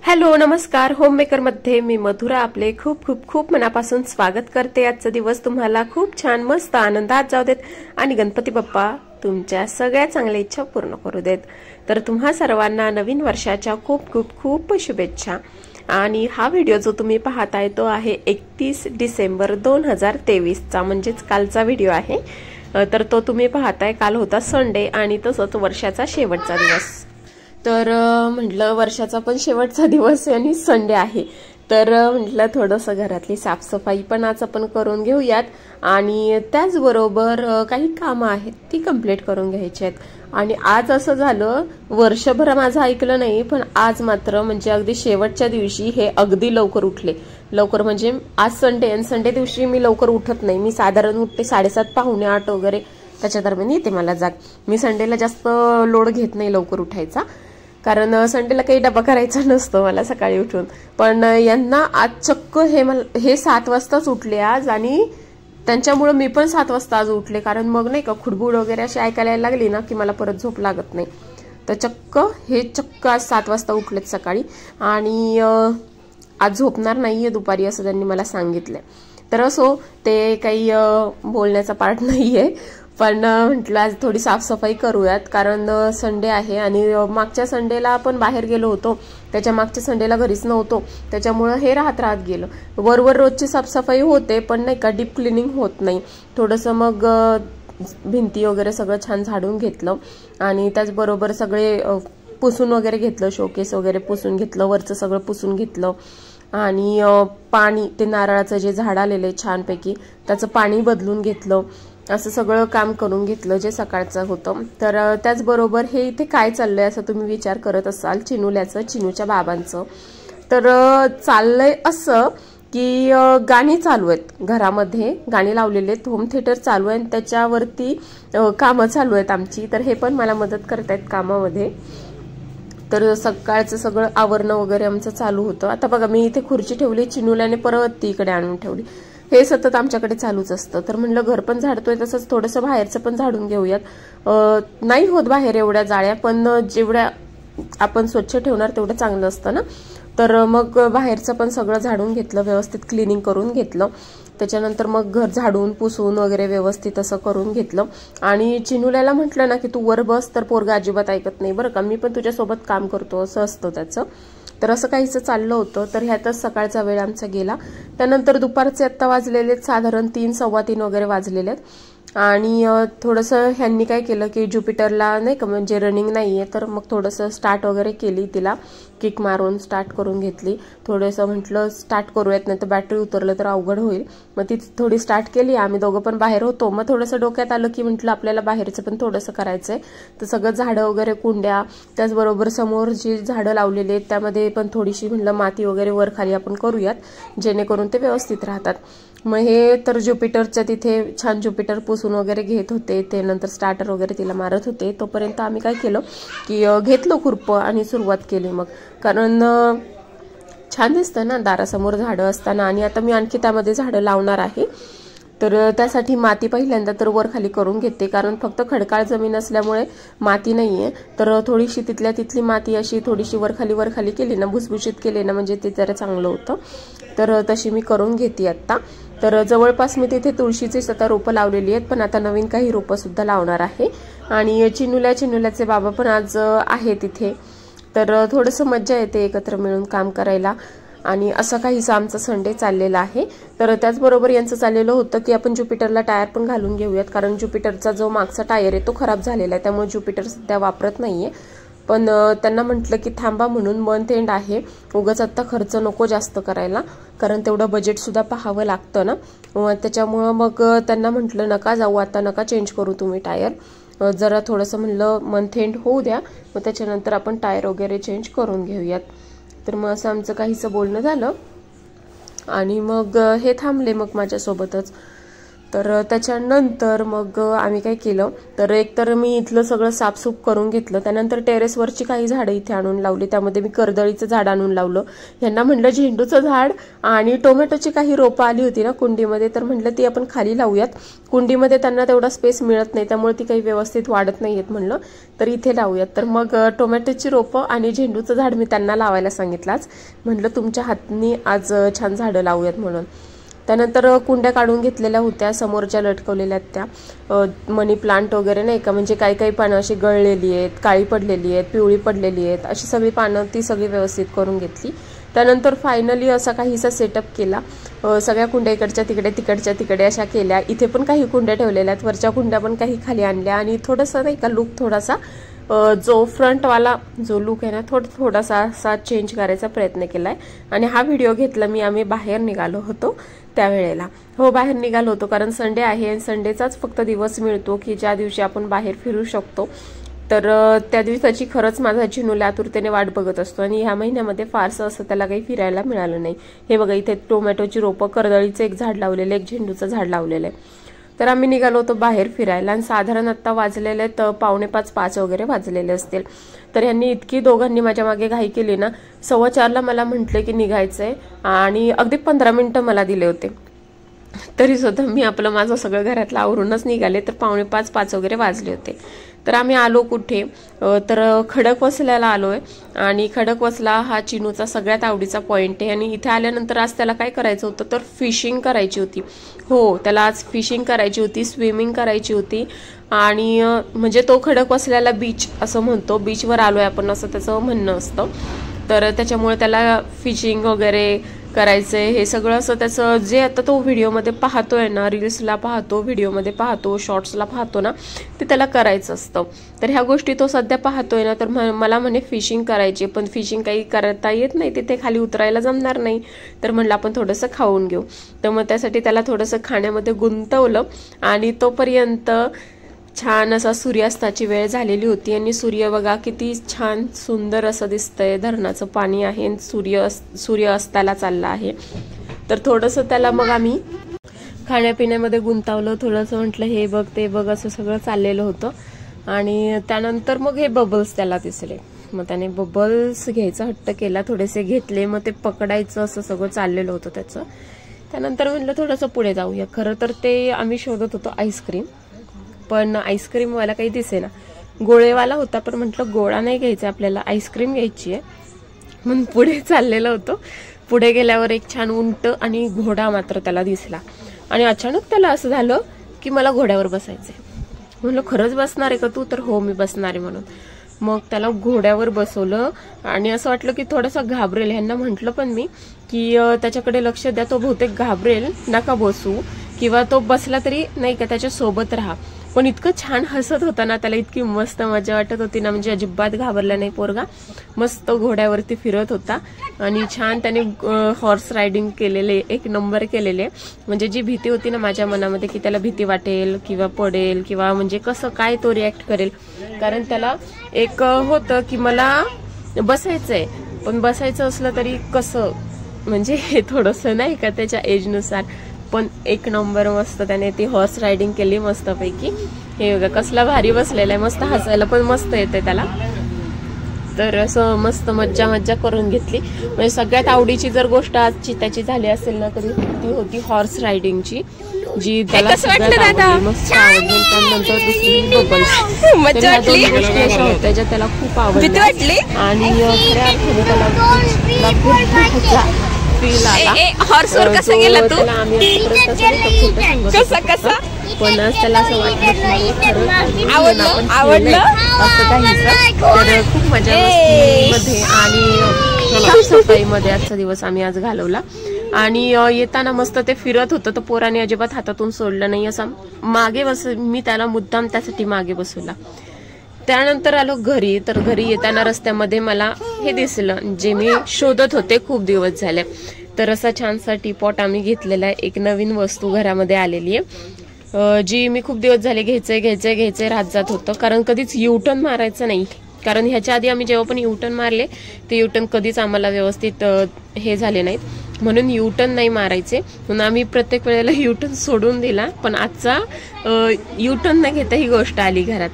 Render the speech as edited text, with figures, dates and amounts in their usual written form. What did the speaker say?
Hello नमस्कार homemaker मध्ये मी मधुरा आपले खूप खूप खूप मनापासून स्वागत करते। आजचा दिवस तुम्हाला खूप छान मस्त आनंदात जाऊ देत आणि गणपती बाप्पा तुमच्या सगळ्या चांगल्या इच्छा पूर्ण करू देत। तर तुम्हा सर्वांना नवीन वर्षाच्या खूप खूप खूप शुभेच्छा। आणि हा व्हिडिओ जो तुम्ही पाहताय तो आहे 31 डिसेंबर 2023 चा म्हणजेच कालचा व्हिडिओ आहे। तर तो तुम्ही पाहताय काल होता संडे आणि तसंच वर्षाचा शेवटचा दिवस। तर म्हटलं वर्षाचा पण शेवटचा दिवस आणि संडे आहे तर म्हटलं थोडंसं घरातली साफसफाई पण आज आपण करून घेऊयात आणि त्याचबरोबर काही कामं आहेत ती कंप्लीट करून घ्यायची आहेत। आणि आज असं झालं वर्षभर माझं ऐकलं नाही पण आज मात्र म्हणजे अगदी शेवटच्या दिवशी हे अगदी लवकर उठले। लवकर म्हणजे आज संडे आणि संडे दिवशी मी लवकर उठत नाही, मी साधारण उठते 7:30 पावणे 8 वगैरे त्याच्या दरम्यान येते मला जाग। मी संडेला जास्त लोड घेत नाही लवकर उठायचा कारण संडेला काही डबा करायचा नसतो मला सकाळी उठून। पण यांना आज चक्क हे 7 वाजताच उठले आज आणि त्यांच्यामुळे मी पण 7 वाजता आज उठले कारण मग नाही का खुडबुड वगैरे अशी ऐकायला लागली ना की मला परत झोप लागत नाही। तर चक्क आज 7 वाजता उठलेत सकाळी आणि आज झोपणार नाहीये दुपारी असं त्यांनी मला सांगितलंय। तर असो ते काही बोलण्याचा पार्ट नाहीये पण म्हटलं आज थोडी साफसफाई करूयात कारण संडे आहे आणि मागच्या संडेला आपण बाहेर गेलो होतो, त्याच्या मागच्या संडेला घरीच नव्हतो त्याच्यामुळे हे राहत गेलं। वरवर रोजची साफसफाई होते पण नाही का डीप क्लिनिंग होत नाही। थोडंसं मग भिंती वगैरे सगळं छान झाडून घेतलं आणि त्याचबरोबर सगळे पुसून वगैरे घेतलं, शोकेस वगैरे पुसून घेतलं, वरचं सगळं पुसून घेतलं आणि पाणी ते नारळाचं जे झाड आलेलं आहे छानपैकी त्याचं पाणी बदलून घेतलं। असं सगळं काम करून घेतलं जे सकाळचं होतं। तर त्याचबरोबर हे इथे काय चाललंय असं तुम्ही विचार करत असाल चिनूल्याचं, चिनूच्या बाबांचं। तर चाललंय असं की गाणी चालू आहेत घरामध्ये, गाणी लावलेले आहेत, होम थिएटर चालू आहे त्याच्यावरती कामं चालू आहेत आमची। तर हे पण मला मदत करतायत कामामध्ये। तर सकाळचं सगळं आवरणं वगैरे आमचं चालू होतं। आता बघा मी इथे खुर्ची ठेवली, चिनूल्याने परत ती इकडे आणून ठेवली, हे सतत आमच्याकडे चालूच असतं। तर म्हणलं घर पण झाडतोय तसंच थोडंसं बाहेरचं पण झाडून घेऊयात। नाही होत बाहेर एवढ्या जाळ्या पण जेवढ्या आपण स्वच्छ ठेवणार तेवढं चांगलं असतं ना। तर मग बाहेरचं पण सगळं झाडून घेतलं, व्यवस्थित क्लिनिंग करून घेतलं। त्याच्यानंतर मग घर झाडून पुसून वगैरे व्यवस्थित असं करून घेतलं आणि चिनूल्याला म्हटलं ना की तू वर बस तर पोरगा अजिबात ऐकत नाही बरं का, मी पण तुझ्यासोबत काम करतो असं असतं त्याचं। तर असं काहीच चाललं होतं। तर ह्यातच सकाळचा वेळ आमचा गेला। त्यानंतर दुपारचे आत्ता वाजलेले साधारण 3 सव्वा 3 वगैरे वाजलेले आहेत आणि थोडंसं ह्यांनी काय केलं की ज्युपिटरला नाही का म्हणजे रनिंग नाहीये तर मग थोडंसं स्टार्ट वगैरे केली, तिला किक मारून स्टार्ट करून घेतली। थोडंसं म्हटलं स्टार्ट करूयात नाही तर बॅटरी उतरलं तर अवघड होईल, मग ती थोडी स्टार्ट केली। आम्ही दोघं पण बाहेर होतो, मग थोडंसं डोक्यात आलं की म्हटलं आपल्याला बाहेरचं पण थोडंसं करायचंय। तर सगळं झाडं वगैरे कुंड्या त्याचबरोबर समोर जी झाडं लावलेली आहेत त्यामध्ये पण थोडीशी म्हटलं माती वगैरे वर खाली आपण करूयात जेणेकरून ते व्यवस्थित राहतात। मग हे तर ज्युपिटरच्या तिथे छान ज्युपिटर पुसून वगैरे घेत होते, ते नंतर स्टार्टर वगैरे तिला मारत होते। तोपर्यंत आम्ही काय केलं की घेतलं खुरपं आणि सुरुवात केली मग, कारण छान दिसतं ना दारासमोर झाडं असताना। आणि आता मी आणखी त्यामध्ये झाडं लावणार आहे तर त्यासाठी माती पहिल्यांदा तर वर खाली करून घेते कारण फक्त खडकाळ जमीन असल्यामुळे माती नाहीये। तर थोडीशी तिथल्या तिथली माती अशी थोडीशी वर खाली केली ना, भुसभुशीत केली ना म्हणजे ते जरा चांगलं होतं। तर तशी मी करून घेते आता। तर जवळपास मी तिथे तुळशीची स्वतः रोपं लावलेली आहेत पण आता नवीन काही रोपं सुद्धा लावणार आहे। आणि चिनूल्याचे बाबा पण आज आहे तिथे, तर थोडंसं मज्जा येते एकत्र मिळून काम करायला आणि असं काहीसं आमचा संडे चाललेला आहे। तर त्याचबरोबर यांचं चाललेलं होतं की आपण ज्युपिटरला टायर पण घालून घेऊयात कारण ज्युपिटरचा जो मागचा टायर आहे तो खराब झालेला आहे त्यामुळे ज्युपिटर सध्या वापरत नाहीये। पण त्यांना म्हटलं की थांबा म्हणून मंथ एंड आहे, उगाच आत्ता खर्च नको जास्त करायला कारण तेवढं बजेट सुद्धा पाहावं लागतं ना। त्याच्यामुळं मग त्यांना म्हटलं नका जाऊ आता, नका चेंज करू तुम्ही टायर, जरा थोडंसं म्हणलं मंथ एंड होऊ द्या मग त्याच्यानंतर आपण टायर वगैरे चेंज करून घेऊयात। तर मग असं आमचं काहीसं बोलणं झालं आणि मग हे थांबले मग माझ्यासोबतच। तर त्याच्यानंतर मग आम्ही काय केलं, तर एकतर मी इथलं सगळं साफसूफ करून घेतलं. त्यानंतर टेरेसवरची काही झाडं इथे आणून लावली. त्यामध्ये मी कर्दळीचं झाड आणून लावलं. यांना म्हटलं झेंडूचं झाड आणि टोमॅटोची काही रोपं आली होती ना कुंडीमध्ये, तर म्हटलं ती आपण खाली लावूयात. कुंडीमध्ये त्यांना तेवढा स्पेस मिळत नाही, त्यामुळे ती काही व्यवस्थित वाढत नाहीयेत म्हणलं, तर इथे लावूयात. तर मग टोमॅटोची रोपं आणि झेंडूचं झाड मी त्यांना लावायला सांगितलंच. म्हटलं तुमच्या हातनी आज छान झाडं लावूयात म्हणून. त्यानंतर कुंड्या काढून घेतलेल्या होत्या, समोरच्या लटकवलेल्या त्या मनी प्लांट वगैरे नाही का, म्हणजे काही काही पानं अशी गळलेली आहेत, काळी पडलेली आहेत, पिवळी पडलेली आहेत, अशी सगळी पानं ती सगळी व्यवस्थित करून घेतली. त्यानंतर फायनली असा काहीसा सेटअप केला. सगळ्या कुंड्या इकडच्या तिकडे तिकडच्या तिकडे अशा केल्या. इथे पण काही कुंड्या ठेवलेल्या आहेत, वरच्या कुंड्या पण काही खाली आणल्या आणि थोडंसं नाही का लुक थोडासा जो फ्रंटवाला जो लुक आहे ना थोडासा असा चेंज करायचा प्रयत्न केलाय. आणि हा व्हिडिओ घेतला मी, आम्ही बाहेर निघालो होतो त्यावेळेला. हो, बाहेर निघालो होतो कारण संडे आहे आणि संडेचाच फक्त दिवस मिळतो की ज्या दिवशी आपण बाहेर फिरू शकतो. तर त्या दिवसाची खरंच माझा चिनूला आतुरतेने वाट बघत असतो आणि ह्या महिन्यामध्ये फारसं असं त्याला काही फिरायला मिळालं नाही. हे बघा इथे टोमॅटोची रोपं, कर्दळीचं एक झाड लावलेलं, एक झेंडूचं झाड लावलेलं आहे. तर आम्ही निघालो होतो बाहेर फिरायला आणि साधारण आता वाजलेले आहेत 4:45 वगैरे वाजलेले असतील. तर यांनी इतकी दोघांनी माझ्या मागे घाई केली ना, 4:15ला मला म्हटले की निघायचंय आणि अगदी 15 मिनिटं मला दिले होते. तरी सुद्धा मी आपलं माझं सगळं घरातलं आवरूनच निघाले, तर 4:45 वगैरे वाजले होते. तर आम्ही आलो कुठे, तर खडकवासल्याला आलोय आणि खडकवासला हा चिनूचा सगळ्यात आवडीचा पॉइंट आहे. आणि इथे आल्यानंतर आज त्याला काय करायचं होतं, तर फिशिंग करायची होती. हो, त्याला आज फिशिंग करायची होती, स्विमिंग करायची होती. आणि म्हणजे तो खडकवासल्याला बीच असं म्हणतो, बीचवर आलोय आपण असं त्याचं म्हणणं असतं. तर त्याच्यामुळे त्याला फिशिंग वगैरे करायचंय, हे सगळं असं त्याचं जे आता तो व्हिडिओमध्ये पाहतोय ना, रील्सला पाहतो, व्हिडिओमध्ये पाहतो, शॉर्ट्सला पाहतो ना, ते त्याला करायचं असतं. तर ह्या गोष्टी तो सध्या पाहतोय ना, तर मला म्हणे फिशिंग करायची, पण फिशिंग काही करता येत नाही, तिथे खाली उतरायला जमणार नाही. तर म्हणलं आपण थोडंसं खाऊन घेऊ. तर मग त्यासाठी त्याला थोडंसं खाण्यामध्ये गुंतवलं आणि तोपर्यंत छान असा सूर्यास्ताची वेळ झालेली होती. आणि सूर्य बघा किती छान सुंदर असं दिसतंय, धरणाचं पाणी आहे, सूर्य अस्ताला चालला आहे. तर थोडंसं त्याला मग आम्ही खाण्यापिण्यामध्ये गुंतावलं, थोडंसं म्हटलं हे बघ ते बघ असं सगळं चाललेलं होतं. आणि त्यानंतर मग हे बबल्स त्याला दिसले, मग त्याने बबल्स घ्यायचा हट्ट केला, थोडेसे घेतले, मग ते पकडायचं असं सगळं चाललेलं होतं त्याचं. त्यानंतर म्हटलं थोडंसं पुढे जाऊया. खरं तर ते आम्ही शोधत होतो आईस्क्रीम, पण आईस्क्रीमवाला काही दिसेना. गोळेवाला होता, पण म्हटलं गोळा नाही घ्यायचा आपल्याला, आईस्क्रीम घ्यायची आहे म्हणून पुढे चाललेलं होतं. पुढे गेल्यावर एक छान उंट आणि घोडा मात्र त्याला दिसला आणि अचानक त्याला असं झालं की मला घोड्यावर बसायचंय. म्हणलं खरंच बसणार आहे का तू, तर हो मी बसणार आहे म्हणून. मग त्याला घोड्यावर बसवलं आणि असं वाटलं की थोडासा घाबरेल. ह्यांना म्हटलं पण मी की त्याच्याकडे लक्ष द्या, तो बहुतेक घाबरेल, नका बसू, किंवा तो बसला तरी नाही का त्याच्या सोबत राहा. पण इतकं छान हसत होता ना, त्याला इतकी मस्त मजा वाटत होती ना, म्हणजे अजिबात घाबरला नाही पोरगा. मस्त घोड्यावरती फिरत होता आणि छान त्याने हॉर्स रायडिंग केलेले, एक नंबर केलेले. म्हणजे जी भीती होती ना माझ्या मनामध्ये की त्याला भीती वाटेल किंवा पडेल किंवा म्हणजे कसं काय तो रिॲक्ट करेल, कारण त्याला एक होतं की मला बसायचंय, पण बसायचं असलं तरी कसं, म्हणजे हे थोडंसं नाही का त्याच्या एजनुसार. पण एक नंबर मस्त त्याने ती हॉर्स रायडिंग केली मस्तपैकी. हे बघा कसला भारी बसलेला आहे, मस्त हसायला पण मस्त येते त्याला. तर असं मस्त मज्जा करून घेतली. म्हणजे सगळ्यात आवडीची जर गोष्ट आजची त्याची झाली असेल ना, तरी ती होती हॉर्स रायडिंगची, जी त्याला सगळ्यात आवडली, मस्त आवडली. त्यानंतर दुसरी बबल्स, ह्या दोन गोष्टी अशा होत्या ज्या त्याला खूप आवडल्या आणि खऱ्या अर्थाने त्याला फील आला. हॉर्सवर कसं गेला तू, कसा पण त्याला असं वाटलं आवडलं असं काहीच. तर खूप मजा मध्ये आणि साफसफाईमध्ये आजचा दिवस आम्ही आज घालवला. आणि येताना मस्त ते फिरत होतं, तर पोराने अजिबात हातातून सोडलं नाही. असं मागे मी त्याला मुद्दाम त्यासाठी मागे बसवला. त्यानंतर आलो घरी. तर घरी येताना रस्त्यामध्ये मला हे दिसलं जे मी शोधत होते खूप दिवस झाले. तर असा छानसा टीपॉट आम्ही घेतलेला आहे, एक नवीन वस्तू घरामध्ये आलेली आहे, जी मी खूप दिवस झाले घ्यायचंय राहत जात होतं, कारण कधीच युटर्न मारायचं नाही. कारण ह्याच्या आधी आम्ही जेव्हा पण युटर्न मारले ते युटर्न कधीच आम्हाला व्यवस्थित हे झाले नाहीत. म्हणून युटर्न नाही मारायचे, म्हणून आम्ही प्रत्येक वेळेला युटर्न सोडून दिला. पण आजचा युटर्न न घेता ही गोष्ट आली घरात.